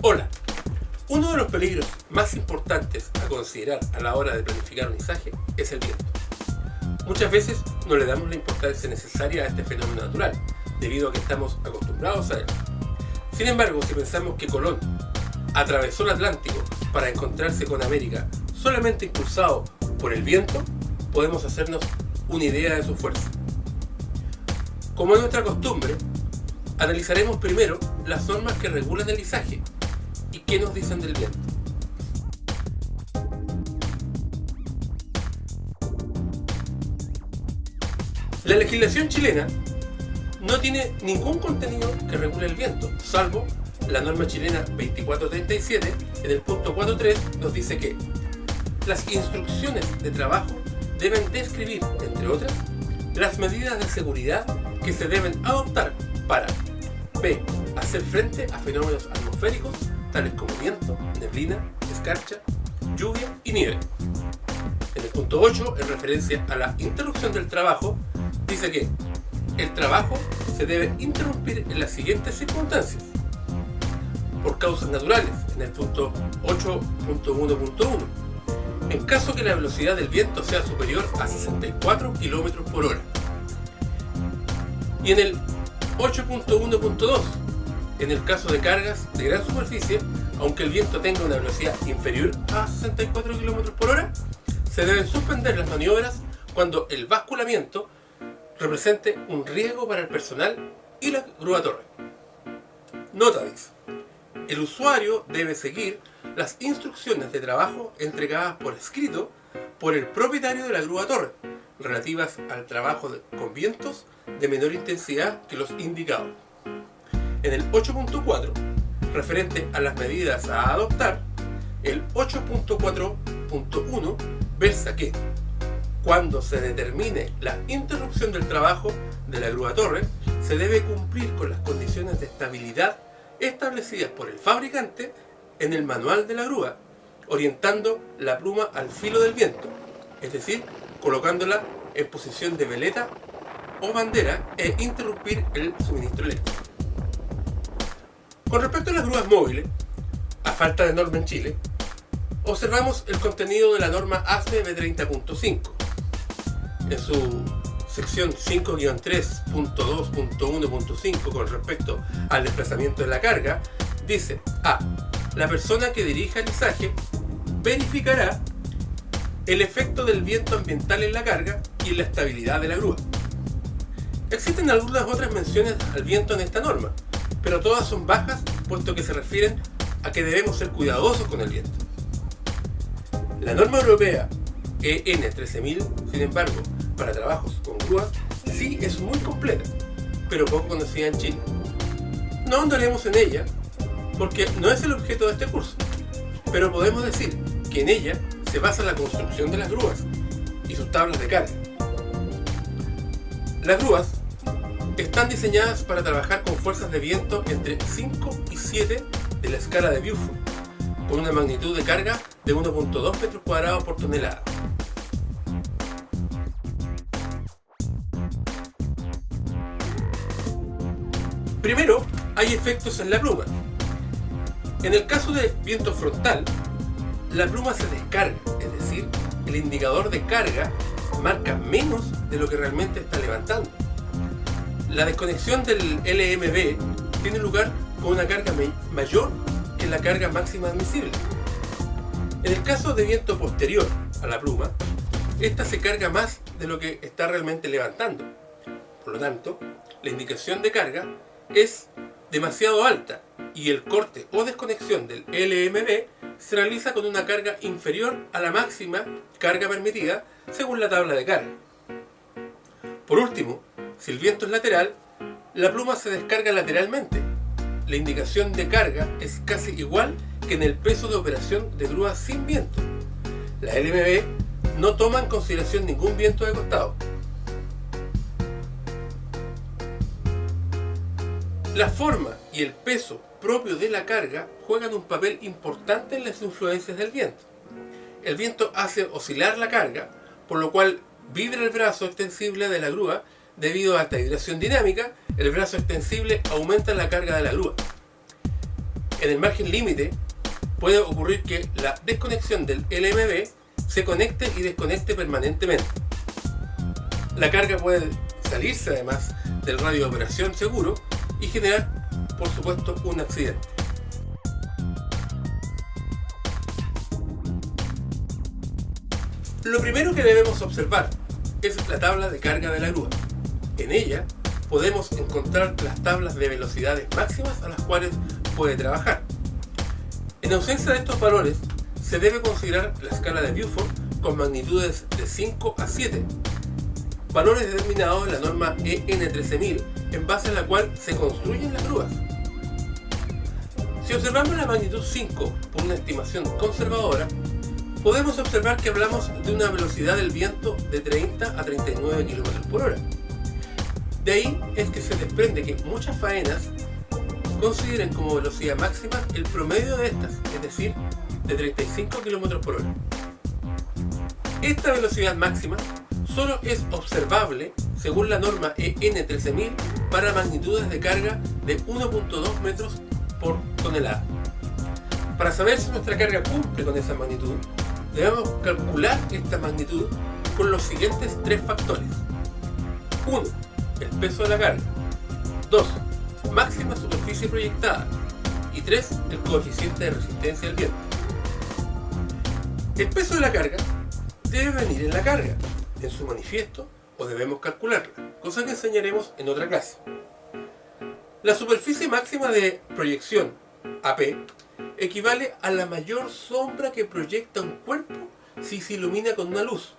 Hola. Uno de los peligros más importantes a considerar a la hora de planificar un izaje es el viento. Muchas veces no le damos la importancia necesaria a este fenómeno natural, debido a que estamos acostumbrados a él. Sin embargo, si pensamos que Colón atravesó el Atlántico para encontrarse con América solamente impulsado por el viento, podemos hacernos una idea de su fuerza. Como es nuestra costumbre, analizaremos primero las normas que regulan el izaje y qué nos dicen del viento. La legislación chilena no tiene ningún contenido que regule el viento, salvo la norma chilena 2437, en el punto 4.3 nos dice que las instrucciones de trabajo deben describir, entre otras, las medidas de seguridad que se deben adoptar para b. hacer frente a fenómenos atmosféricos tales como viento, neblina, escarcha, lluvia y nieve. En el punto 8, en referencia a la interrupción del trabajo, dice que el trabajo se debe interrumpir en las siguientes circunstancias: por causas naturales, en el punto 8.1.1, en caso que la velocidad del viento sea superior a 64 km por hora. Y en el 8.1.2, en el caso de cargas de gran superficie, aunque el viento tenga una velocidad inferior a 64 km por hora, se deben suspender las maniobras cuando el basculamiento represente un riesgo para el personal y la grúa torre. Nota dice: el usuario debe seguir las instrucciones de trabajo entregadas por escrito por el propietario de la grúa torre, relativas al trabajo con vientos de menor intensidad que los indicados. En el 8.4, referente a las medidas a adoptar, el 8.4.1 versa que cuando se determine la interrupción del trabajo de la grúa torre, se debe cumplir con las condiciones de estabilidad establecidas por el fabricante en el manual de la grúa, orientando la pluma al filo del viento, es decir, colocándola en posición de veleta o bandera e interrumpir el suministro eléctrico. Con respecto a las grúas móviles, a falta de norma en Chile, observamos el contenido de la norma ASME B30.5. En su sección 5-3.2.1.5 con respecto al desplazamiento de la carga, dice: a. La persona que dirija el izaje verificará el efecto del viento ambiental en la carga y en la estabilidad de la grúa. Existen algunas otras menciones al viento en esta norma, pero todas son bajas, puesto que se refieren a que debemos ser cuidadosos con el viento. La norma europea EN 13000, sin embargo, para trabajos con grúas, sí es muy completa, pero poco conocida en Chile. No ahondaremos en ella, porque no es el objeto de este curso, pero podemos decir que en ella se basa la construcción de las grúas y sus tablas de carga. Las grúas están diseñadas para trabajar con fuerzas de viento entre 5 y 7 de la escala de Beaufort, con una magnitud de carga de 1.2 metros cuadrados por tonelada. Primero, hay efectos en la pluma. En el caso de viento frontal, la pluma se descarga, es decir, el indicador de carga marca menos de lo que realmente está levantando. La desconexión del LMB tiene lugar con una carga mayor que la carga máxima admisible. En el caso de viento posterior a la pluma, esta se carga más de lo que está realmente levantando. Por lo tanto, la indicación de carga es demasiado alta y el corte o desconexión del LMB se realiza con una carga inferior a la máxima carga permitida según la tabla de carga. Por último, si el viento es lateral, la pluma se descarga lateralmente. La indicación de carga es casi igual que en el peso de operación de grúas sin viento. La LMB no toma en consideración ningún viento de costado. La forma y el peso propio de la carga juegan un papel importante en las influencias del viento. El viento hace oscilar la carga, por lo cual vibra el brazo extensible de la grúa. Debido a esta vibración dinámica, el brazo extensible aumenta la carga de la grúa. En el margen límite puede ocurrir que la desconexión del LMB se conecte y desconecte permanentemente. La carga puede salirse además del radio de operación seguro y generar, por supuesto, un accidente. Lo primero que debemos observar es la tabla de carga de la grúa. En ella podemos encontrar las tablas de velocidades máximas a las cuales puede trabajar. En ausencia de estos valores, se debe considerar la escala de Beaufort con magnitudes de 5 a 7, valores determinados en la norma EN 13000, en base a la cual se construyen las grúas. Si observamos la magnitud 5 por una estimación conservadora, podemos observar que hablamos de una velocidad del viento de 30 a 39 km por hora. De ahí es que se desprende que muchas faenas consideren como velocidad máxima el promedio de estas, es decir, de 35 km por hora. Esta velocidad máxima solo es observable según la norma EN 13000 para magnitudes de carga de 1.2 metros por tonelada. Para saber si nuestra carga cumple con esa magnitud, debemos calcular esta magnitud con los siguientes tres factores. 1. El peso de la carga. 2. Máxima superficie proyectada. Y 3. El coeficiente de resistencia al viento. El peso de la carga debe venir en la carga, en su manifiesto, o debemos calcularla, cosa que enseñaremos en otra clase. La superficie máxima de proyección, AP, equivale a la mayor sombra que proyecta un cuerpo si se ilumina con una luz.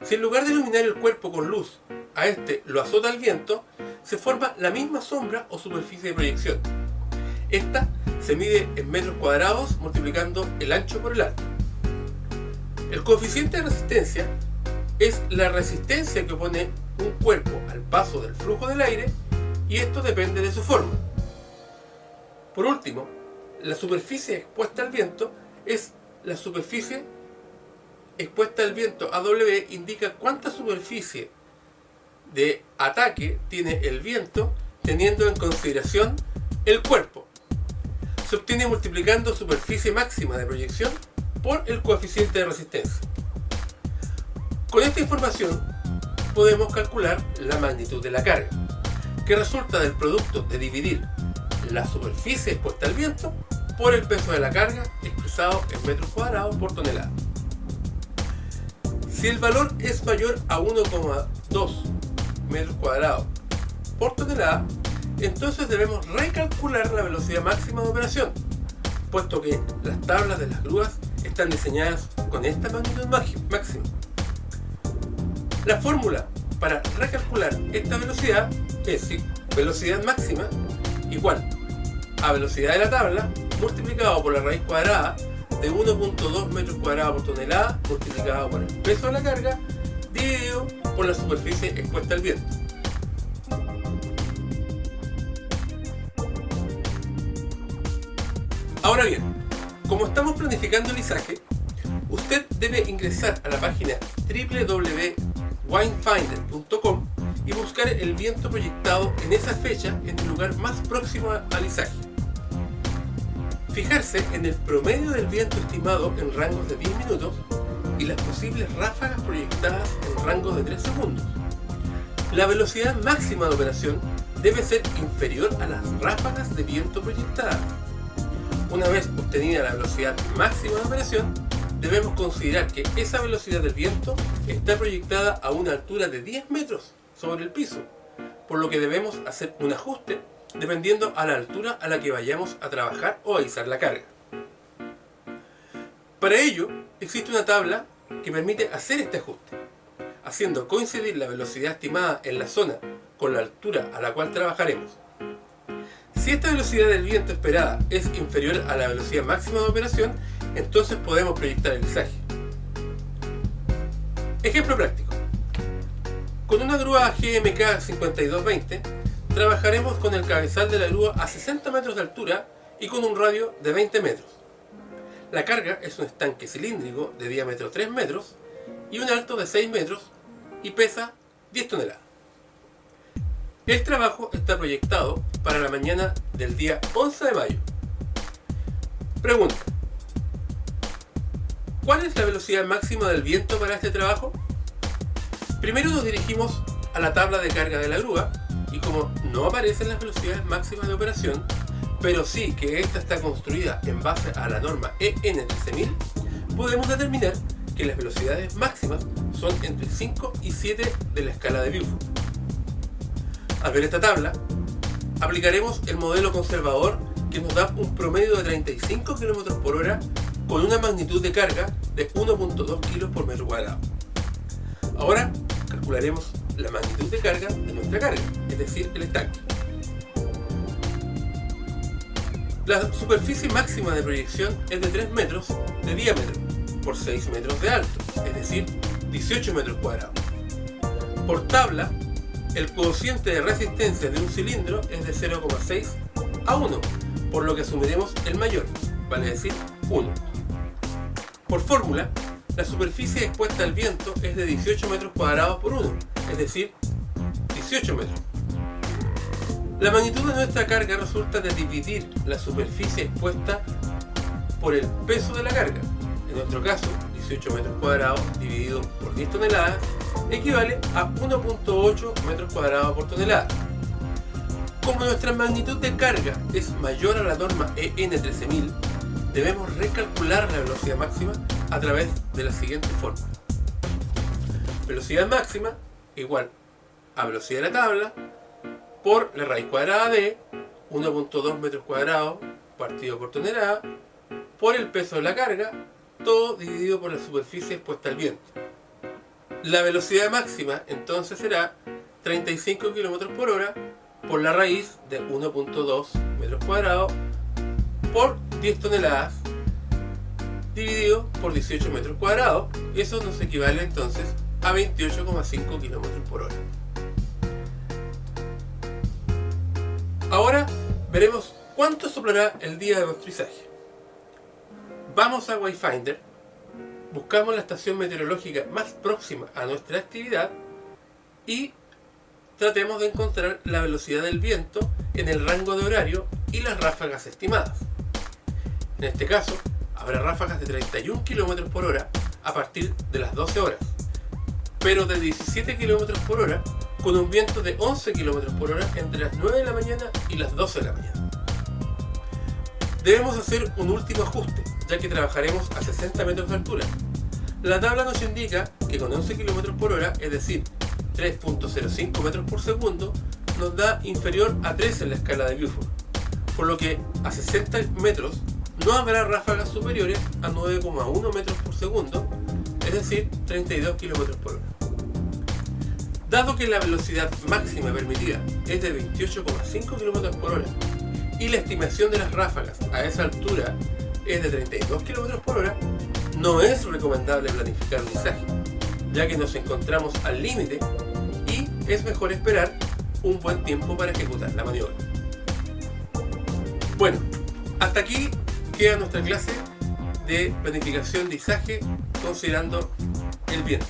Si en lugar de iluminar el cuerpo con luz, a este lo azota el viento, se forma la misma sombra o superficie de proyección. Esta se mide en metros cuadrados multiplicando el ancho por el alto. El coeficiente de resistencia es la resistencia que opone un cuerpo al paso del flujo del aire, y esto depende de su forma. Por último, la superficie expuesta al viento es la superficie expuesta al viento. AW indica cuánta superficie de ataque tiene el viento teniendo en consideración el cuerpo. Se obtiene multiplicando superficie máxima de proyección por el coeficiente de resistencia. Con esta información podemos calcular la magnitud de la carga, que resulta del producto de dividir la superficie expuesta al viento por el peso de la carga expresado en metros cuadrados por tonelada. Si el valor es mayor a 1,2 metros cuadrados por tonelada, entonces debemos recalcular la velocidad máxima de operación, puesto que las tablas de las grúas están diseñadas con esta magnitud máxima. La fórmula para recalcular esta velocidad es velocidad máxima igual a velocidad de la tabla multiplicado por la raíz cuadrada de 1.2 metros cuadrados por tonelada multiplicado por el peso de la carga dividido por la superficie expuesta al viento. Ahora bien, como estamos planificando el izaje, usted debe ingresar a la página www.winefinder.com y buscar el viento proyectado en esa fecha en el lugar más próximo al izaje. Fijarse en el promedio del viento estimado en rangos de 10 minutos y las posibles ráfagas proyectadas en rangos de 3 segundos. La velocidad máxima de operación debe ser inferior a las ráfagas de viento proyectadas. Una vez obtenida la velocidad máxima de operación, debemos considerar que esa velocidad del viento está proyectada a una altura de 10 metros sobre el piso, por lo que debemos hacer un ajuste dependiendo a la altura a la que vayamos a trabajar o a izar la carga. Para ello, existe una tabla que permite hacer este ajuste, haciendo coincidir la velocidad estimada en la zona con la altura a la cual trabajaremos. Si esta velocidad del viento esperada es inferior a la velocidad máxima de operación, entonces podemos proyectar el izaje. Ejemplo práctico. Con una grúa GMK 5220, trabajaremos con el cabezal de la grúa a 60 metros de altura y con un radio de 20 metros. La carga es un estanque cilíndrico de diámetro 3 metros y un alto de 6 metros y pesa 10 toneladas. El trabajo está proyectado para la mañana del día 11 de mayo. Pregunta: ¿cuál es la velocidad máxima del viento para este trabajo? Primero nos dirigimos a la tabla de carga de la grúa y como no aparecen las velocidades máximas de operación, pero sí que esta está construida en base a la norma EN 13000, podemos determinar que las velocidades máximas son entre 5 y 7 de la escala de Beaufort. Al ver esta tabla, aplicaremos el modelo conservador que nos da un promedio de 35 km por hora con una magnitud de carga de 1.2 kg por metro cuadrado. Ahora calcularemos la magnitud de carga de nuestra carga, es decir, el estanque. La superficie máxima de proyección es de 3 metros de diámetro por 6 metros de alto, es decir, 18 metros cuadrados. Por tabla, el cociente de resistencia de un cilindro es de 0,6 a 1, por lo que asumiremos el mayor, vale decir 1. Por fórmula, la superficie expuesta al viento es de 18 metros cuadrados por 1, es decir, 18 metros. La magnitud de nuestra carga resulta de dividir la superficie expuesta por el peso de la carga. En nuestro caso, 18 metros cuadrados dividido por 10 toneladas equivale a 1.8 metros cuadrados por tonelada. Como nuestra magnitud de carga es mayor a la norma EN 13000, debemos recalcular la velocidad máxima a través de la siguiente fórmula. Velocidad máxima igual a velocidad de la tabla por la raíz cuadrada de 1.2 metros cuadrados partido por tonelada por el peso de la carga, todo dividido por la superficie expuesta al viento. La velocidad máxima entonces será 35 km por hora por la raíz de 1.2 metros cuadrados por 10 toneladas dividido por 18 metros cuadrados. Eso nos equivale entonces a 28,5 km por hora. Ahora veremos cuánto soplará el día de nuestro izaje. Vamos a Wayfinder, buscamos la estación meteorológica más próxima a nuestra actividad y tratemos de encontrar la velocidad del viento en el rango de horario y las ráfagas estimadas. En este caso, habrá ráfagas de 31 km por hora a partir de las 12 horas, pero de 17 km por hora con un viento de 11 km por hora entre las 9 de la mañana y las 12 de la mañana. Debemos hacer un último ajuste, ya que trabajaremos a 60 metros de altura. La tabla nos indica que con 11 km por hora, es decir, 3.05 metros por segundo, nos da inferior a 3 en la escala de Beaufort, por lo que a 60 metros no habrá ráfagas superiores a 9,1 metros por segundo, es decir, 32 km por hora. Dado que la velocidad máxima permitida es de 28,5 km por hora y la estimación de las ráfagas a esa altura es de 32 km por hora, no es recomendable planificar un izaje, ya que nos encontramos al límite y es mejor esperar un buen tiempo para ejecutar la maniobra. Bueno, hasta aquí queda nuestra clase de planificación de izaje considerando el viento.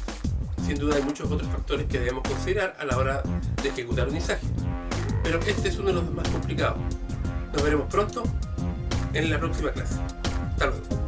Sin duda hay muchos otros factores que debemos considerar a la hora de ejecutar un izaje, pero este es uno de los más complicados. Nos veremos pronto en la próxima clase. Hasta luego.